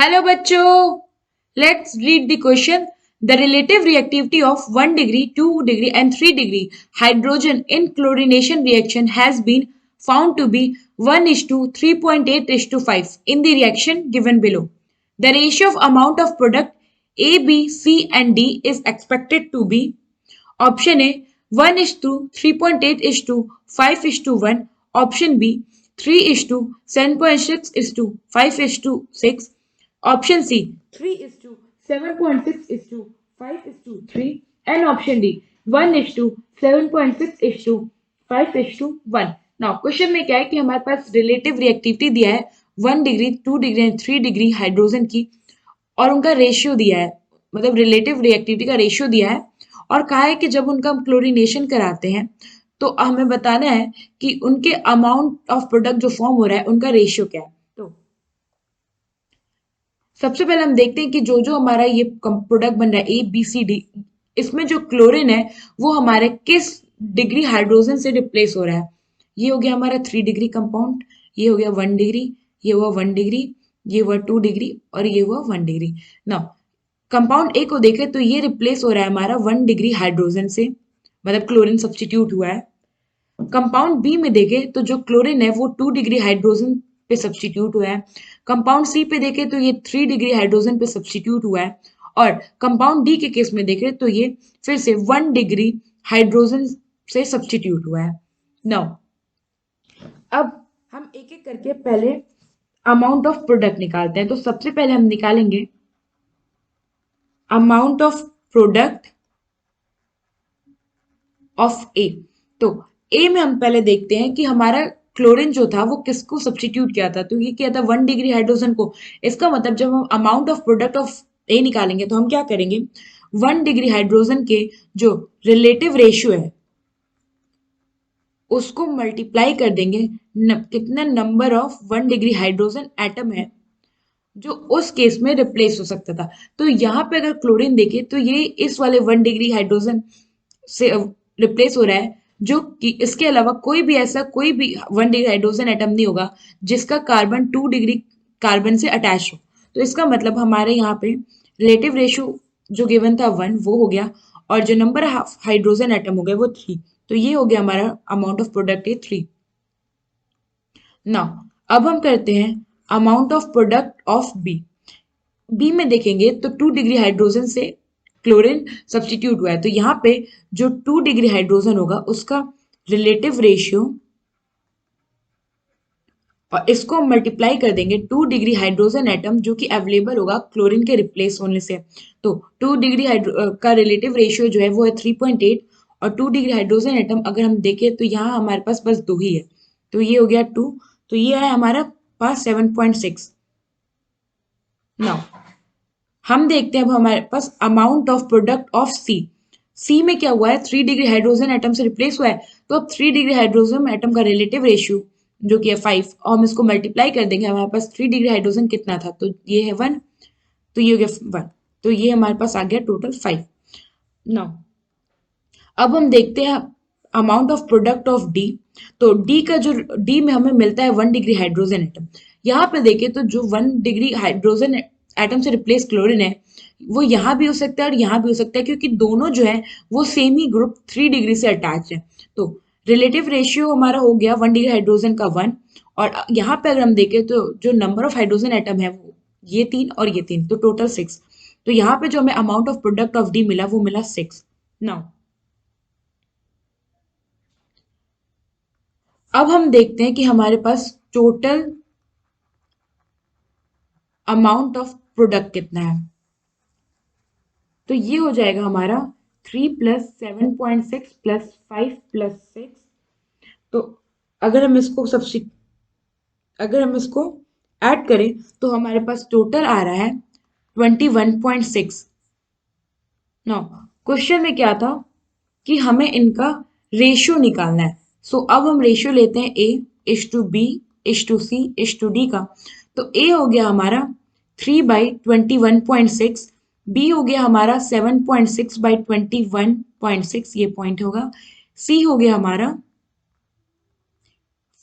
Hello बच्चों, let's read the question. The relative reactivity of 1 degree, 2 degree and 3 degree hydrogen in chlorination reaction has been found to be 1 is to 3.8 is to 5 in the reaction given below. The ratio of amount of product A, B, C and D is expected to be. Option A 1 is to 3.8 is to 5 is to 1. Option B 3 is to 7.6 is to 5 is to 6. Option C 3 is to 7.6 is to 5 is to 3. And option D 1 is to 7.6 is to 5 is to 1. Now question में क्या है कि हमारे पास relative reactivity दिया है 1 degree 2 degree and 3 degree hydrogen की और उनका रेशियो दिया है, मतलब रिलेटिव रिएक्टिविटी का रेशियो दिया है और कहा है कि जब उनका हम क्लोरीनेशन कराते हैं तो हमें बताना है कि उनके अमाउंट ऑफ प्रोडक्ट जो फॉर्म हो रहा है उनका रेशियो क्या है. तो सबसे पहले हम देखते हैं कि जो जो हमारा ये प्रोडक्ट बन रहा है ए बी सी डी, इसमें जो क्लोरीन है वो हमारे किस डिग्री हाइड्रोजन से रिप्लेस हो रहा है. ये हो गया हमारा 3 डिग्री कंपाउंड, ये हो गया 1 डिग्री, ये हुआ 1 डिग्री, ये हुआ 2 डिग्री और ये हुआ 1 डिग्री. नाउ कंपाउंड ए को देखें तो ये रिप्लेस हो रहा है हमारा 1 डिग्री हाइड्रोजन से, मतलब क्लोरीन सब्स्टिट्यूट हुआ है. कंपाउंड बी में देखें तो जो क्लोरीन है वो 2 डिग्री हाइड्रोजन पे सब्स्टिट्यूट हुआ है. कंपाउंड सी पे देखें तो ये 3 डिग्री हाइड्रोजन पे सब्स्टिट्यूट हुआ है. और कंपाउंड डी के केस में देखें तो ये फिर से 1 डिग्री हाइड्रोजन से सब्स्टिट्यूट हुआ है. नाउ अब हम एक एक करके पहले अमाउंट ऑफ प्रोडक्ट निकालते हैं. तो सबसे पहले हम निकालेंगे अमाउंट ऑफ प्रोडक्ट ऑफ ए. तो ए में हम पहले देखते हैं कि हमारा क्लोरीन जो था वो किसको सब्स्टिट्यूट किया था. तो ये किया था 1 डिग्री हाइड्रोजन को. इसका मतलब जब हम अमाउंट ऑफ प्रोडक्ट ऑफ ए निकालेंगे तो हम क्या करेंगे, 1 डिग्री हाइड्रोजन के जो रिलेटिव रेशियो है उसको मल्टीप्लाई कर देंगे कितना number of 1 degree hydrogen atom है जो उस केस में रिप्लेस हो सकता था. तो यहाँ पे अगर क्लोरीन देखे तो ये इस वाले 1 डिग्री हाइड्रोजन से रिप्लेस हो रहा है, जो कि इसके अलावा कोई भी ऐसा कोई भी 1 डिग्री हाइड्रोजन एटम नहीं होगा जिसका कार्बन 2 डिग्री कार्बन से अटैच हो. तो इसका मतलब हमारे यहाँ पे रिलेटिव रेशियो जो गिवन था 1 वो हो गया और जो नंबर ऑफ हाइड्रोजन एटम हो गए वो 3. तो ये हो गया हमारा amount of product A 3. Now अब हम करते हैं amount of product of B. B में देखेंगे तो 2 डिग्री हाइड्रोजन से क्लोरीन सब्स्टिट्यूट हुआ है. तो यहाँ पे जो 2 डिग्री हाइड्रोजन होगा उसका रिलेटिव रेशियो और इसको हम मल्टीप्लाई कर देंगे 2 डिग्री हाइड्रोजन एटम जो कि अवेलेबल होगा क्लोरीन के रिप्लेस होने से. तो 2 डिग्री का रिलेटिव रेशियो जो है वो है 3.8 और 2 डिग्री हाइड्रोजन एटम अगर हम देखें तो यहाँ हमारे पास बस 2 ही है. तो ये हो गया 2, तो ये है हमारा पास 7.6. नाउ हम देखते हैं अब हमारे पास अमाउंट ऑफ प्रोडक्ट ऑफ सी. सी में क्या हुआ है, 3 डिग्री हाइड्रोजन एटम से रिप्लेस हुआ है. तो अब 3 डिग्री हाइड्रोजन एटम का रिलेटिव रेशियो जो कि है 5 और हम इसको मल्टीप्लाई कर देंगे. हमारे पास 3 डिग्री हाइड्रोजन कितना था, तो ये है 1, तो ये हो गया 1, तो ये हमारे पास आ गया टोटल 5. नाउ अब हम देखते हैं amount of product of D. तो डी का जो डी में हमें मिलता है 1 डिग्री हाइड्रोजन एटम. यहाँ पे देखें तो जो 1 डिग्री हाइड्रोजन एटम से रिप्लेस क्लोरीन है वो यहाँ भी हो सकता है और यहाँ भी हो सकता है क्योंकि दोनों जो है वो सेम ही ग्रुप 3 डिग्री से अटैच है. तो रिलेटिव रेशियो हमारा हो गया 1 डिग्री हाइड्रोजन का 1 और यहाँ पे अगर हम देखें तो जो नंबर ऑफ हाइड्रोजन एटम है वो ये 3 और ये 3, तो टोटल 6. तो यहाँ पे जो हमें amount of product of D मिला वो मिला 6. नाउ अब हम देखते हैं कि हमारे पास टोटल अमाउंट ऑफ प्रोडक्ट कितना है. तो ये हो जाएगा हमारा 3 प्लस 7.6 प्लस 5 प्लस 6. तो अगर हम इसको ऐड करें तो हमारे पास टोटल आ रहा है 21.6. नाउ क्वेश्चन में क्या था कि हमें इनका रेशियो निकालना है. सो अब हम रेशियो लेते हैं ए is to be is to C is to D का. तो ए हो गया हमारा 3/21.6, बी हो गया हमारा 7.6/21.6, ये पॉइंट होगा. सी हो गया हमारा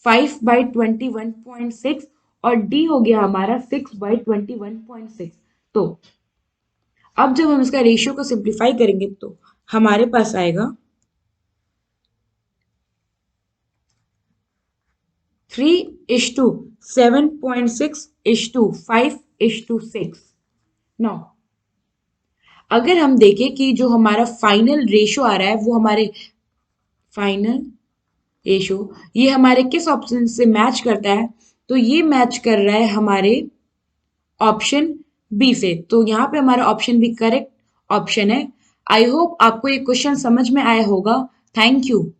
5/21.6 और डी हो गया हमारा 6/21.6। तो अब जब हम इसका रेशियो को सिंप्लीफाई करेंगे तो हमारे पास आएगा 3:7.6:5:6। नौ अगर हम देखें कि जो हमारा फाइनल रेशियो आ रहा है वो हमारे फाइनल रेशियो ये हमारे किस ऑप्शन से मैच करता है, तो ये मैच कर रहा है हमारे ऑप्शन बी से। तो यहाँ पे हमारा ऑप्शन बी करेक्ट ऑप्शन है। आई होप आपको ये क्वेश्चन समझ में आया होगा। Thank you.